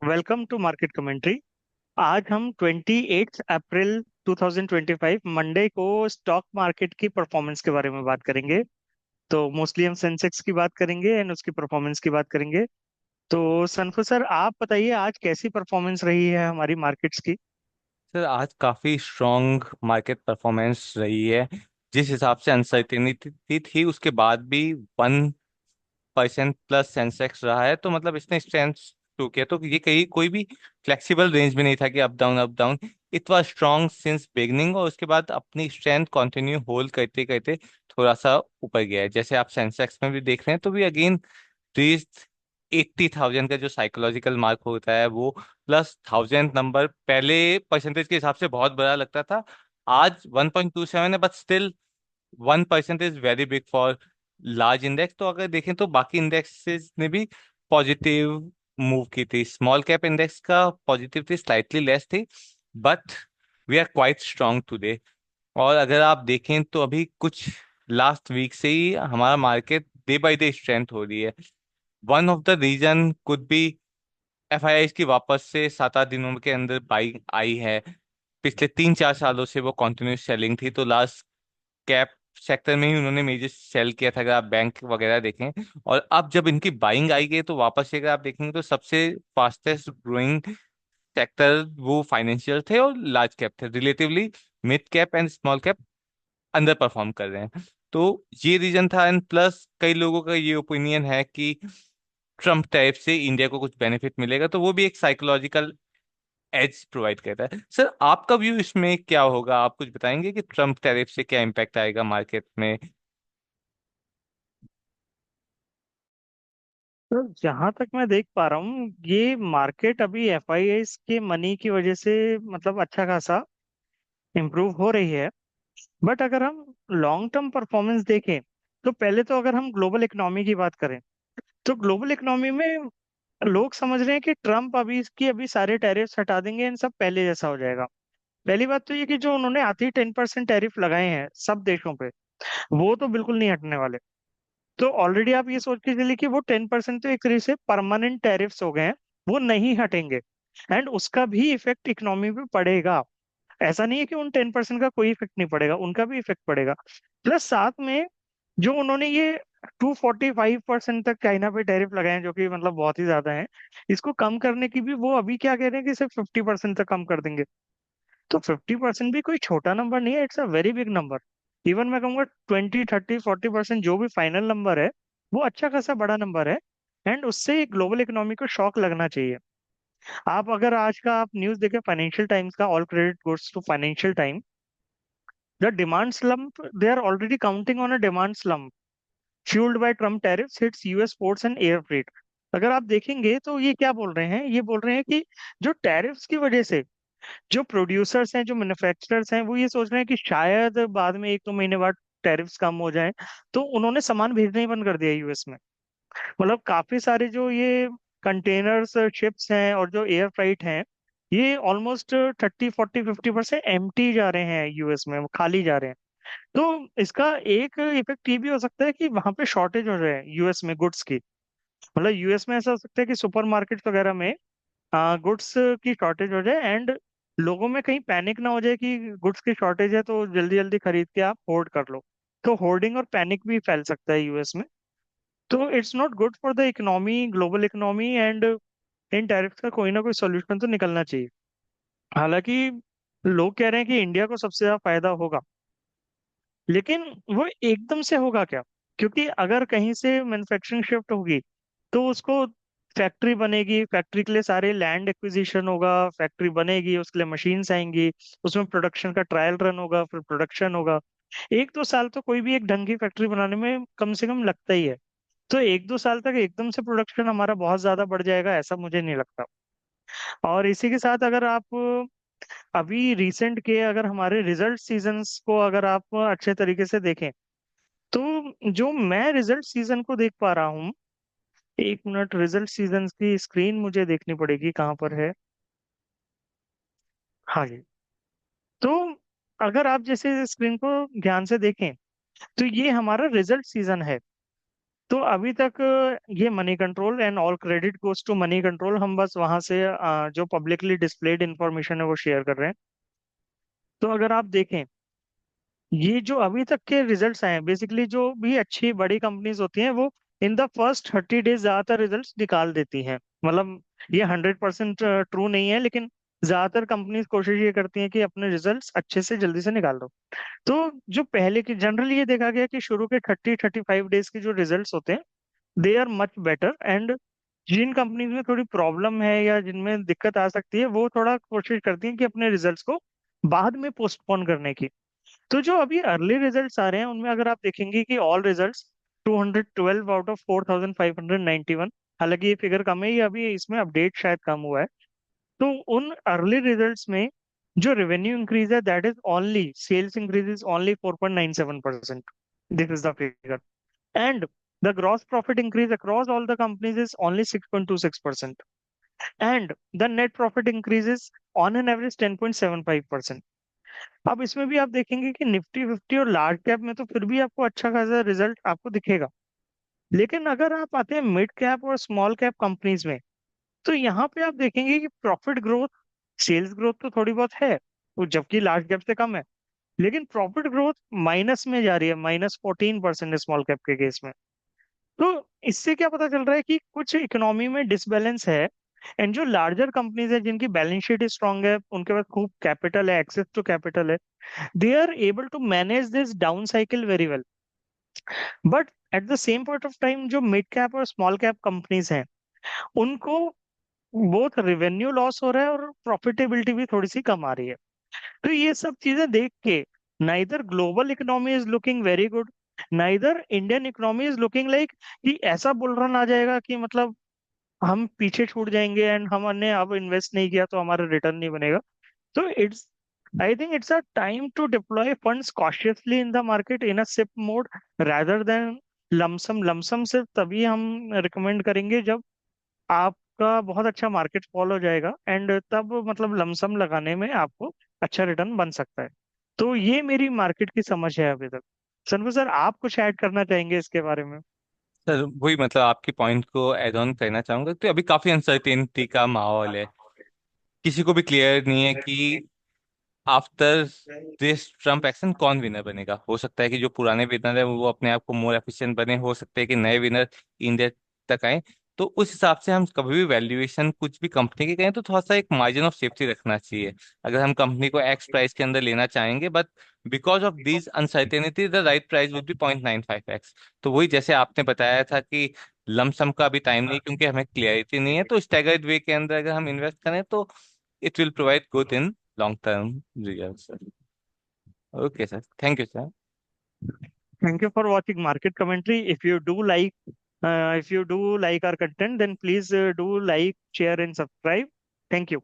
Welcome to market commentary. आज हम 28 अप्रैल 2025 Monday को स्टॉक मार्केट की परफॉर्मेंस के बारे में बात करेंगे। तो मोस्टली हम सेंसेक्स की बात करेंगे एंड उसकी परफॉर्मेंस की बात करेंगे। तो सनफु सर, आप बताइए आज कैसी परफॉर्मेंस रही है हमारी मार्केट्स की। सर आज काफी स्ट्रॉन्ग मार्केट परफॉर्मेंस रही है। जिस हिसाब से अनसर्टेनिटी थी उसके बाद भी 1% प्लस सेंसेक्स रहा है, तो मतलब इसने स्ट्रेंथ शो किया। तो ये कहीं कोई भी फ्लेक्सिबल रेंज में नहीं था कि up down. It was strong since beginning, और उसके बाद अपनी स्ट्रेंथ कंटिन्यू होल्ड करते करते थोड़ा सा ऊपर गया है। जैसे आप सेंसेक्स में भी देख रहे हैं, तो भी अगेन रीच 80,000 का जो साइकोलॉजिकल मार्क होता है वो, प्लस 1,000 नंबर पहले परसेंटेज के हिसाब से बहुत बड़ा लगता था। आज 1.27 है, but still 1% is very big for large index. तो अगर देखें तो बाकी इंडेक्सेस ने भी पॉजिटिव मूव की थी। स्मॉल कैप इंडेक्स का पॉजिटिव थी, स्लाइटली लेस थी, but we are quite strong today. और अगर आप देखें तो अभी कुछ लास्ट वीक से ही हमारा market day by day strength हो रही है। One of the reason could be FII की वापस से 7 8 दिनों के अंदर बाइंग आई है। पिछले 3 4 सालों से वो कंटिन्यूस सेलिंग थी, तो लास्ट कैप सेक्टर में ही उन्होंने मेजर सेल किया था, अगर आप बैंक वगैरह देखें। और अब जब इनकी बाइंग आई गई तो वापस से अगर आप देखेंगे तो सबसे फास्टेस्ट ग्रोइंग सेक्टर वो फाइनेंशियल थे और लार्ज कैप थे relatively. Mid cap and small cap under perform कर रहे हैं। तो ये रीजन था। एंड प्लस कई लोगों का ये ओपिनियन है कि ट्रम्प टाइप से इंडिया को कुछ बेनिफिट मिलेगा, तो वो भी एक साइकोलॉजिकल एज प्रोवाइड करता है। सर आपका व्यू इसमें क्या होगा? आप कुछ बताएंगे कि ट्रम्प टैरिफ से क्या इम्पैक्ट आएगा मार्केट में? तो जहां तक मैं देख पा रहा हूँ, ये मार्केट अभी एफआईआई के मनी की वजह से मतलब अच्छा खासा इम्प्रूव हो रही है। बट अगर हम लॉन्ग टर्म परफॉर्मेंस देखें, तो पहले तो अगर हम ग्लोबल इकोनॉमी की बात करें, तो ग्लोबल इकोनॉमी में लोग समझ रहे हैं कि ट्रम्प अभी सारे टैरिफ्स हटा देंगे इन सब पहले जैसा हो जाएगा। पहली बात तो ये कि जो उन्होंने आते ही 10% टैरिफ लगाए हैं सब देशों पे, वो तो बिल्कुल नहीं हटने वाले। तो ऑलरेडी आप ये सोच के चलिए कि वो 10% तो एक तरह से परमानेंट टैरिफ्स हो गए हैं, वो नहीं हटेंगे। एंड उसका भी इफेक्ट इकोनॉमी पे पड़ेगा। ऐसा नहीं है कि उन 10% का कोई इफेक्ट नहीं पड़ेगा, उनका भी इफेक्ट पड़ेगा। प्लस साथ में जो उन्होंने ये 245% तक चाइना पे टैरिफ लगाए हैं, जो कि मतलब बहुत ही ज्यादा है, इसको कम करने की भी वो अभी क्या कह रहे हैं कि सिर्फ 50% तक कम कर देंगे। तो 50% भी कोई छोटा नंबर नहीं है, it's a very big number. Even मैं कहूंगा 20 30 40% जो भी फाइनल नंबर है, वो अच्छा खासा बड़ा नंबर है। एंड उससे ग्लोबल इकोनॉमी को शॉक लगना चाहिए। आप अगर आज का आप न्यूज देखें फाइनेंशियल टाइम्स का, all credit goes to Financial Time, the demand slump, they are already counting on a demand slump fueled by Trump tariffs hits US ports and air freight। अगर आप देखेंगे तो ये क्या बोल रहे हैं, ये बोल रहे हैं कि जो टैरिफ्स की वजह से जो प्रोड्यूसर्स हैं, जो मैन्युफैक्चरर्स हैं, वो ये सोच रहे हैं कि शायद बाद में 1 2 महीने बाद टैरिफ्स कम हो जाएं। तो उन्होंने सामान भेजना ही बंद कर दिया यूएस में। मतलब काफी सारे जो ये कंटेनर्स शिप्स हैं और जो एयर फ्लाइट हैं, ये ऑलमोस्ट 30 40 50% एम्प्टी जा रहे हैं यूएस में, वो खाली जा रहे हैं। तो इसका एक इफेक्ट ये भी हो सकता है कि वहां पे शॉर्टेज हो जाए यूएस में गुड्स की। मतलब यूएस में ऐसा हो सकता है कि सुपरमार्केट वगैरह में गुड्स की शॉर्टेज हो जाए, एंड लोगों में कहीं पैनिक ना हो जाए कि गुड्स की शॉर्टेज है तो जल्दी जल्दी खरीद के आप होर्ड कर लो। तो होर्डिंग और पैनिक भी फैल सकता है यूएस में। तो it's not good for the economy, global economy. And in tariffs का कोई ना कोई सोल्यूशन तो निकलना चाहिए। हालांकि लोग कह रहे हैं कि इंडिया को सबसे ज्यादा फायदा होगा, लेकिन वो एकदम से होगा क्या? क्योंकि अगर कहीं से मैन्युफैक्चरिंग शिफ्ट होगी, तो उसको फैक्ट्री बनेगी, फैक्ट्री के लिए सारे लैंड एक्विजिशन होगा, फैक्ट्री बनेगी, उसके लिए मशीन्स आएंगी, उसमें प्रोडक्शन का ट्रायल रन होगा, फिर प्रोडक्शन होगा। 1 2 साल तो कोई भी एक ढंग की फैक्ट्री बनाने में कम से कम लगता ही है। तो 1 2 साल तक एकदम से प्रोडक्शन हमारा बहुत ज्यादा बढ़ जाएगा ऐसा मुझे नहीं लगता। और इसी के साथ अगर आप अभी रिसेंट के अगर हमारे रिजल्ट सीजन्स को अगर आप अच्छे तरीके से देखें, तो जो मैं रिजल्ट सीजन को देख पा रहा हूँ, 1 मिनट, रिजल्ट सीजन की स्क्रीन मुझे देखनी पड़ेगी कहाँ पर है। हाँ जी। तो अगर आप जैसे स्क्रीन को ध्यान से देखें, तो ये हमारा रिजल्ट सीजन है। तो अभी तक ये Moneycontrol and all credit goes to Moneycontrol, हम बस वहां से जो पब्लिकली डिस्प्लेड इंफॉर्मेशन है वो शेयर कर रहे हैं। तो अगर आप देखें, ये जो अभी तक के रिजल्ट्स आए हैं, बेसिकली जो भी अच्छी बड़ी कंपनीज होती हैं वो इन द फर्स्ट 30 डेज ज्यादातर रिजल्ट्स निकाल देती हैं। मतलब ये 100% ट्रू नहीं है, लेकिन ज्यादातर कंपनीज कोशिश ये करती हैं कि अपने रिजल्ट्स अच्छे से जल्दी से निकाल दो। तो जो पहले की जनरली ये देखा गया कि शुरू के 30-35 डेज के जो रिजल्ट्स होते हैं they are much better, and जिन कंपनीज में थोड़ी प्रॉब्लम है या जिनमें दिक्कत आ सकती है वो थोड़ा कोशिश करती हैं कि अपने रिजल्ट्स को बाद में पोस्टपोन करने की। तो जो अभी अर्ली रिजल्ट्स आ रहे हैं उनमें अगर आप देखेंगे कि ऑल रिजल्ट्स 212 आउट ऑफ 4591, हालांकि ये फिगर कम है, ये अभी इसमें अपडेट शायद कम हुआ है। तो उन अर्ली रिजल्ट्स में जो रेवेन्यू इंक्रीज है that is only, sales increase is only 4.97%। This is the figure. And the gross profit increase across all the companies is only 6.26%। And the net profit increases on an average 10.75%। अब इसमें भी आप देखेंगे कि Nifty 50 और large cap में तो फिर भी आपको अच्छा खासा रिजल्ट आपको दिखेगा। लेकिन अगर आप आते हैं मिड कैप और स्मॉल कैप कंपनीज में, तो यहाँ पे आप देखेंगे कि प्रॉफिट ग्रोथ, सेल्स ग्रोथ तो थोड़ी बहुत है, वो जबकि लार्ज कैप से कम है, लेकिन प्रॉफिट ग्रोथ माइनस में जा रही है, -14% स्मॉल कैप के केस में। तो इससे क्या पता चल रहा है कि कुछ इकोनॉमी में डिसबैलेंस है। एंड जो लार्जर कंपनीज है जिनकी बैलेंस शीट स्ट्रांग है, उनके पास खूब कैपिटल है, एक्सेस टू कैपिटल है, they are able to manage this down cycle very well. But at the same point of time जो मिड कैप और स्मॉल कैप कंपनीज हैं उनको बहुत रेवेन्यू लॉस हो रहा है और प्रॉफिटेबिलिटी भी थोड़ी सी कम आ रही है। तो ये सब चीजें देख के neither global economy is looking very good, neither Indian economy is looking like कि ऐसा बुल रन आ जाएगा कि मतलब हम पीछे छूट जाएंगे एंड हमने अब इन्वेस्ट नहीं किया तो हमारा रिटर्न नहीं बनेगा। So I think it's a time to deploy funds cautiously in the market in a SIP mode rather than lump sum. Lump sum सिर्फ तभी हम रिकमेंड करेंगे जब आपका बहुत अच्छा मार्केट फॉल हो जाएगा, एंड तब मतलब लम सम लगाने में आपको अच्छा रिटर्न बन सकता है। तो ये मेरी मार्केट की समझ है अभी तक। सनू सर, आप कुछ ऐड करना चाहेंगे इसके बारे में? सर वही मतलब आपके पॉइंट को एड ऑन करना चाहूंगा। तो अभी काफी अनसर्टेनिटी का माहौल है, किसी को भी क्लियर नहीं है कि आफ्टर दिस ट्रम्प एक्शन कौन विनर बनेगा। हो सकता है कि जो पुराने विनर है वो अपने आप को मोर एफिशिएंट बने, हो सकता है कि नए विनर इंडिया तक आए। तो उस हिसाब से हम कभी भी वैल्यूएशन कुछ भी कंपनी की करें तो थोड़ा सा एक मार्जिन ऑफ सेफ्टी रखना चाहिए। अगर हम कंपनी को एक्स प्राइस के अंदर लेना चाहेंगे, but because of this uncertainty the right price would be 0.95x। तो वही जैसे आपने बताया था कि लमसम का अभी टाइम नहीं क्योंकि हमें क्लियरिटी नहीं है, तो स्टैगर्ड वे के अंदर अगर हम इन्वेस्ट करें तो it will provide good in long term results, sir. Okay, sir. Thank you, sir. Thank you for watching market commentary. If you do like our content then please do like, share and subscribe. Thank you.